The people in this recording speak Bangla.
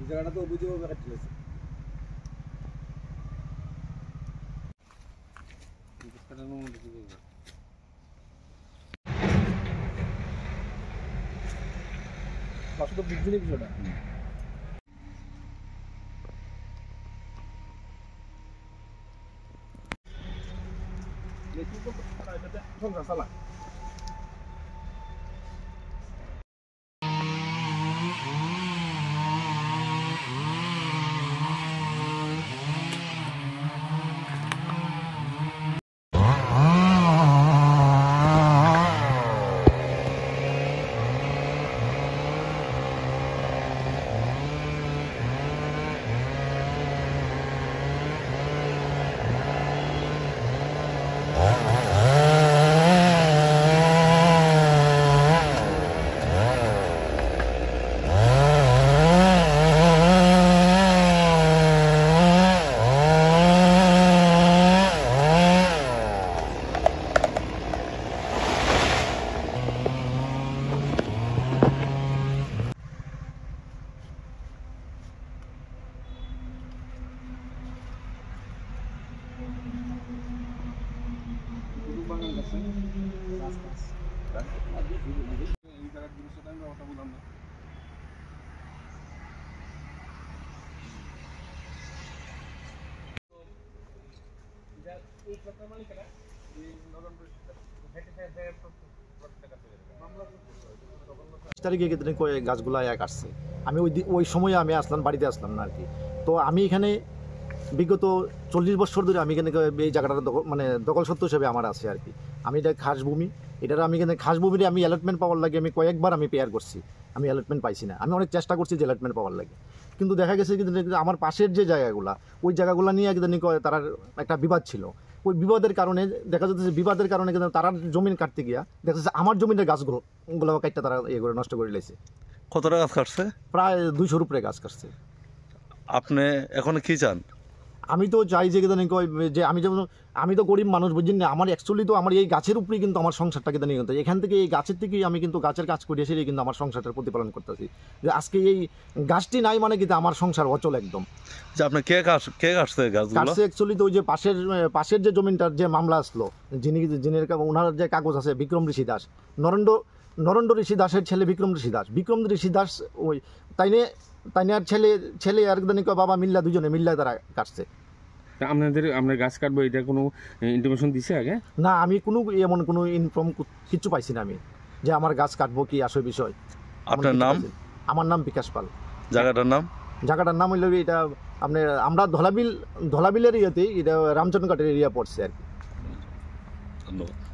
জায়গাটা তো অবৈধভাবে কাটছে। তো বুঝলি বিষয়টা সংসার চালা তারিখে গাছগুলো কাটছে। আমি ওই সময়ে আমি আসলাম, বাড়িতে আসলাম না আর কি। তো আমি এখানে বিগত 40 বছর ধরে আমি এখানে এই জায়গাটা দখল সত্ত্ব হিসেবে আমার আছে আর কি। আমি এটা খাস ভূমি, এটার আমি এখানে খাস ভূমিতে আমি অ্যালটমেন্ট পাওয়ার লাগে আমি কয়েকবার আমি পেয়ার করছি, আমি অ্যালটমেন্ট পাইছি না। আমি অনেক চেষ্টা করছি যে অ্যালটমেন্ট পাওয়ার লাগে, কিন্তু দেখা গেছে কিন্তু আমার পাশের যে জায়গাগুলো ওই জায়গাগুলো নিয়ে তার একটা বিবাদ ছিল। ওই বিবাদের কারণে দেখা যাচ্ছে বিবাদের কারণে কিন্তু তারা জমিন কাটতে গিয়া দেখা যাচ্ছে আমার জমিনের গাছগুলো কাটতে তারা করে নষ্ট করে লেছে। কতটা গাছ কাটছে? প্রায় 200-র উপরে গাছ কাটছে। আপনি এখন কি চান? আমি তো চাই যে আমি তো গরিব মানুষ, বুঝছেন না। আমার অ্যাকচুয়ালি তো আমার এই গাছের উপরেই কিন্তু আমার সংসারটাকে নিয়ে কিন্তু এখান থেকে এই গাছের থেকেই আমি কিন্তু গাছের কাজ করে এসে কিন্তু আমার সংসারটার প্রতিপালন করতেছি। যে আজকে এই গাছটি নাই মানে কিন্তু আমার সংসার অচল একদম। যে আপনি কে কাটছে গাছগুলো? কাটছে অ্যাকচুয়ালি তো ওই যে পাশের যে জমিনটার যে মামলা আসলো, ওনার যে কাগজ আছে, বিক্রম ঋষি দাস, নরেন্দ্র ঋষি দাসের ছেলে বিক্রম ঋষি দাস ওই তাই আর ছেলে আর বাবা মিল্লা, দুজনে মিল্লা তারা কাটছে। আপনার গাছ কাটবো এটা কোনো ইনফরমেশন দিছে আগে? না, আমি এমন কোনো ইনফর্ম কিছু পাইছি না আমি যে আমার গাছ কাটবো কি আসল বিষয়। আপনার নাম? আমার নাম বিকাশ পাল। জায়গাটার নাম হইল এটা আমরা ধলাবিলের ইয়েতেই, এটা রামচন্দ্রঘাটের এরিয়া পড়ছে আর কি। ধন্যবাদ।